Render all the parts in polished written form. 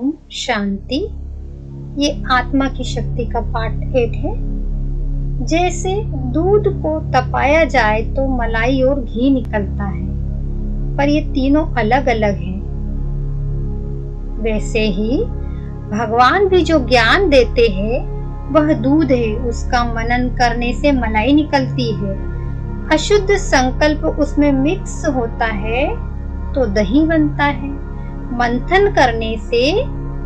ओम शांति। ये आत्मा की शक्ति का पार्ट 8 है। जैसे दूध को तपाया जाए तो मलाई और घी निकलता है, पर ये तीनों अलग अलग हैं। वैसे ही भगवान भी जो ज्ञान देते हैं वह दूध है, उसका मनन करने से मलाई निकलती है। अशुद्ध संकल्प उसमें मिक्स होता है तो दही बनता है। मंथन करने से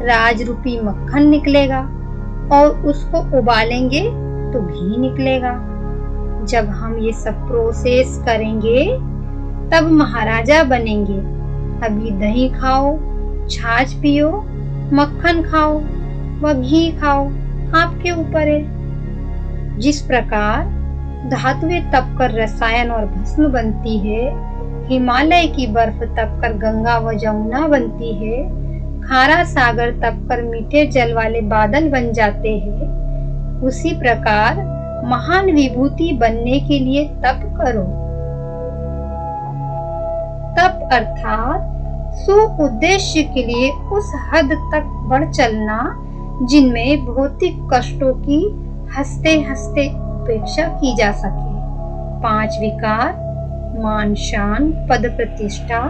राज रूपी मक्खन निकलेगा और उसको उबालेंगे तो घी निकलेगा। जब हम ये सब प्रोसेस करेंगे तब महाराजा बनेंगे। अभी दही खाओ, छाछ पियो, मक्खन खाओ व घी खाओ, आपके ऊपर है। जिस प्रकार धातुएं तपकर रसायन और भस्म बनती है, हिमालय की बर्फ तपकर गंगा व जमुना बनती है, खारा सागर तपकर मीठे जल वाले बादल बन जाते हैं, उसी प्रकार महान विभूति बनने के लिए तप करो। तप अर्थात सो उद्देश्य के लिए उस हद तक बढ़ चलना जिनमें भौतिक कष्टों की हंसते हंसते उपेक्षा की जा सके। 5 विकार, मान शान, पद प्रतिष्ठा,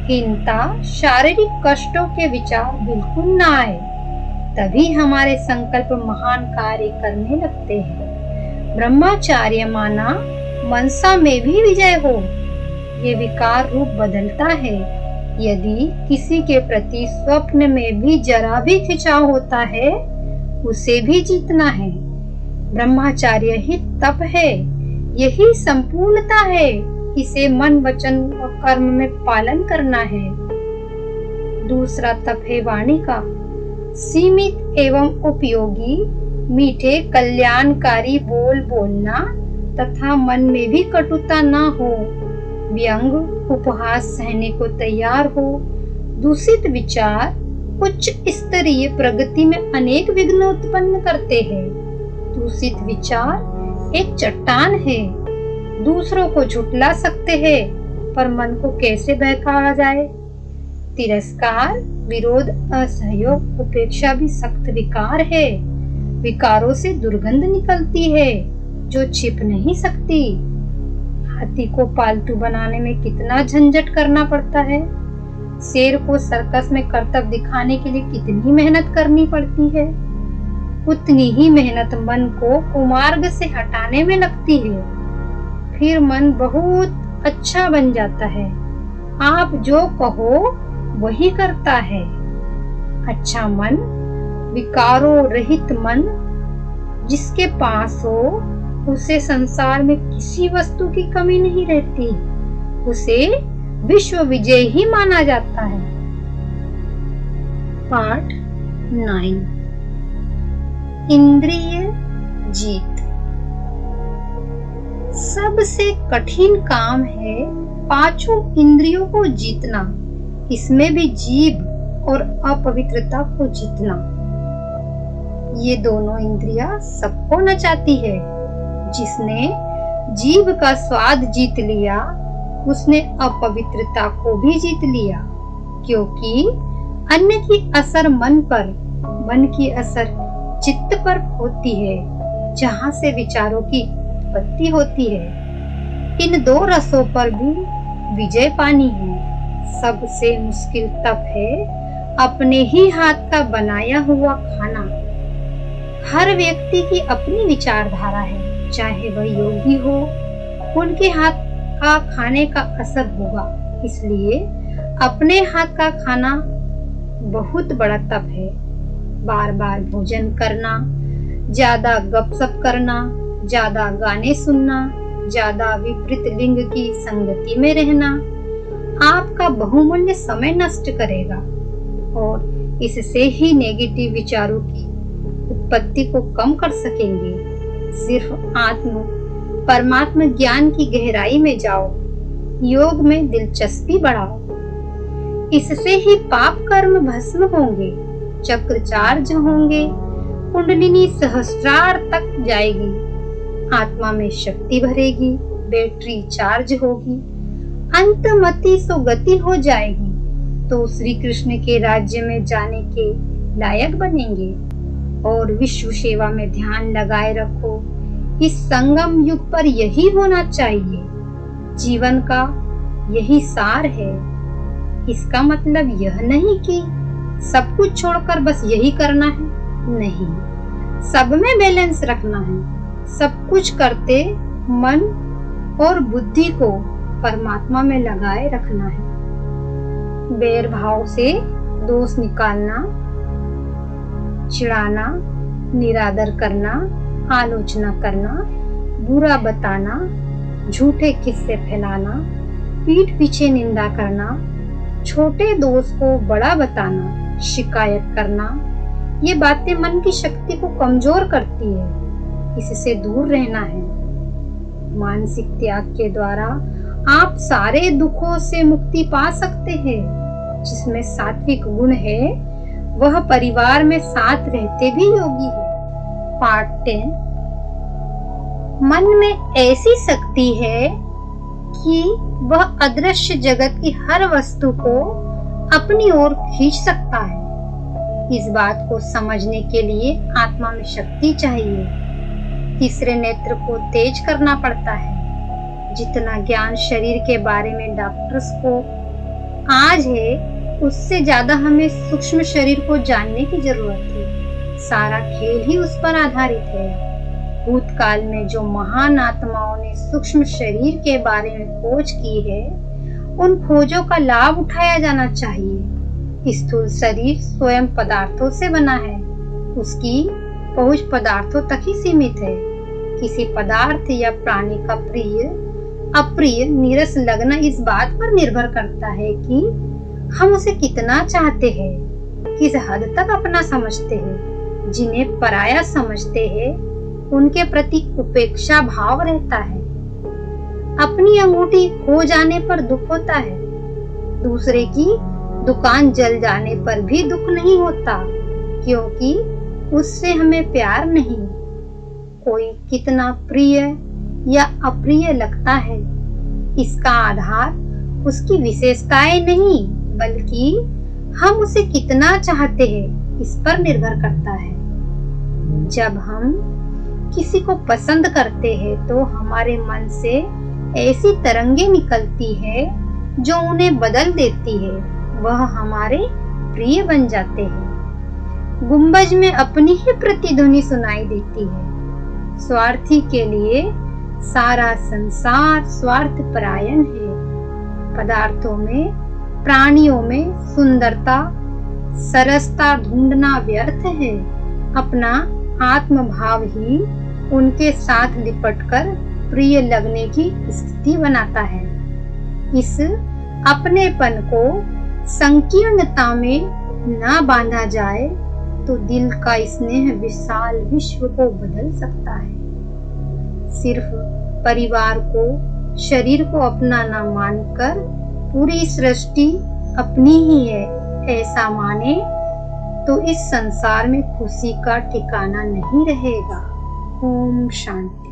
हीनता, शारीरिक कष्टों के विचार बिल्कुल न आए, तभी हमारे संकल्प महान कार्य करने लगते हैं। ब्रह्मचार्य माना मनसा में भी विजय हो। ये विकार रूप बदलता है। यदि किसी के प्रति स्वप्न में भी जरा भी खिंचाव होता है, उसे भी जीतना है। ब्रह्मचार्य ही तप है, यही संपूर्णता है। इसे मन, वचन और कर्म में पालन करना है। दूसरा तप है वाणी का। सीमित एवं उपयोगी मीठे कल्याणकारी बोल बोलना तथा मन में भी कटुता न हो। व्यंग उपहास सहने को तैयार हो। दूषित विचार उच्च स्तरीय प्रगति में अनेक विघ्न उत्पन्न करते हैं। दूषित विचार एक चट्टान है, दूसरों को झुठला सकते हैं, पर मन को कैसे बहकाया जाए। तिरस्कार, विरोध, असहयोग, उपेक्षा भी सख्त विकार है। विकारों से दुर्गंध निकलती है जो छिप नहीं सकती। हाथी को पालतू बनाने में कितना झंझट करना पड़ता है। शेर को सर्कस में करतब दिखाने के लिए कितनी मेहनत करनी पड़ती है। उतनी ही मेहनत मन को कुमार्ग से हटाने में लगती है। फिर मन बहुत अच्छा बन जाता है। आप जो कहो वही करता है। अच्छा मन, विकारों रहित मन जिसके पास हो, उसे संसार में किसी वस्तु की कमी नहीं रहती। उसे विश्व विजय ही माना जाता है। पार्ट 9, इंद्रिय जीत। सबसे कठिन काम है 5 इंद्रियों को जीतना। इसमें भी जीभ और अपवित्रता को जीतना। ये दोनों इंद्रियां सबको नचाती है। जिसने जीभ का स्वाद जीत लिया, उसने अपवित्रता को भी जीत लिया। क्योंकि अन्न की असर मन पर, मन की असर चित्त पर होती है, जहाँ से विचारों की उत्पत्ति होती है। इन 2 रसों पर भी विजय पानी है। सबसे मुश्किल तप है अपने ही हाथ का बनाया हुआ खाना। हर व्यक्ति की अपनी विचारधारा है, चाहे वह योगी हो, उनके हाथ का खाने का असर होगा। इसलिए अपने हाथ का खाना बहुत बड़ा तप है। बार बार भोजन करना, ज्यादा गपशप करना, ज्यादा गाने सुनना, ज्यादा विपरीत लिंग की संगति में रहना आपका बहुमूल्य समय नष्ट करेगा और इससे ही नेगेटिव विचारों की उत्पत्ति को कम कर सकेंगे। सिर्फ परमात्मा ज्ञान की गहराई में जाओ, योग में दिलचस्पी बढ़ाओ। इससे ही पाप कर्म भस्म होंगे, चक्र चार्ज होंगे, कुंडलिनी सहस्रार तक जाएगी, आत्मा में शक्ति भरेगी, बैटरी चार्ज होगी, अंतमति सुगति हो जाएगी। तो श्री कृष्ण के राज्य में जाने के लायक बनेंगे। और विश्व सेवा में ध्यान लगाए रखो। इस संगम युग पर यही होना चाहिए। जीवन का यही सार है। इसका मतलब यह नहीं कि सब कुछ छोड़कर बस यही करना है, नहीं, सब में बैलेंस रखना है। सब कुछ करते मन और बुद्धि को परमात्मा में लगाए रखना है। बैर भाव से दोष निकालना, चिढ़ाना, निरादर करना, आलोचना करना, बुरा बताना, झूठे किस्से फैलाना, पीठ पीछे निंदा करना, छोटे दोष को बड़ा बताना, शिकायत करना, ये बातें मन की शक्ति को कमजोर करती है। इससे दूर रहना है। मानसिक त्याग के द्वारा आप सारे दुखों से मुक्ति पा सकते हैं। जिसमें सात्विक गुण है वह परिवार में साथ रहते भी योगी है। पार्ट 10। मन में ऐसी शक्ति है कि वह अदृश्य जगत की हर वस्तु को अपनी ओर खींच सकता है। इस बात को समझने के लिए आत्मा में शक्ति चाहिए। तीसरे नेत्र को तेज करना पड़ता है। जितना ज्ञान शरीर के बारे में डॉक्टर्स को आज है, उससे ज्यादा हमें सूक्ष्म शरीर को जानने की जरूरत है। सारा खेल ही उस पर आधारित है। भूतकाल में जो महान आत्माओं ने सूक्ष्म शरीर के बारे में खोज की है, उन खोजों का लाभ उठाया जाना चाहिए। स्थूल शरीर स्वयं पदार्थों से बना है। उसकी पहुंच पदार्थों तक ही सीमित है। किसी पदार्थ या प्राणी का प्रिय अप्रिय नीरस लगना इस बात पर निर्भर करता है कि हम उसे कितना चाहते हैं, किस हद तक अपना समझते हैं। जिन्हें पराया समझते हैं उनके प्रति उपेक्षा भाव रहता है। अपनी अंगूठी खो जाने पर दुख होता है। दूसरे की दुकान जल जाने पर भी दुख नहीं होता, क्योंकि उससे हमें प्यार नहीं। कोई कितना प्रिय या अप्रिय लगता है, इसका आधार उसकी विशेषताएं नहीं, बल्कि हम उसे कितना चाहते हैं इस पर निर्भर करता है। जब हम किसी को पसंद करते हैं तो हमारे मन से ऐसी तरंगे निकलती है जो उन्हें बदल देती है। वह हमारे प्रिय बन जाते हैं। गुंबज में अपनी ही प्रतिध्वनि सुनाई देती है। स्वार्थी के लिए सारा संसार स्वार्थ परायण है। पदार्थों में, प्राणियों में सुंदरता, सरसता ढूंढना व्यर्थ है। अपना आत्म भाव ही उनके साथ लिपटकर प्रिय लगने की स्थिति बनाता है। इस अपनेपन को संकीर्णता में ना बांधा जाए तो दिल का स्नेह विशाल विश्व को बदल सकता है। सिर्फ परिवार को, शरीर को अपना न मानकर पूरी सृष्टि अपनी ही है ऐसा माने तो इस संसार में खुशी का ठिकाना नहीं रहेगा। ओम शांति।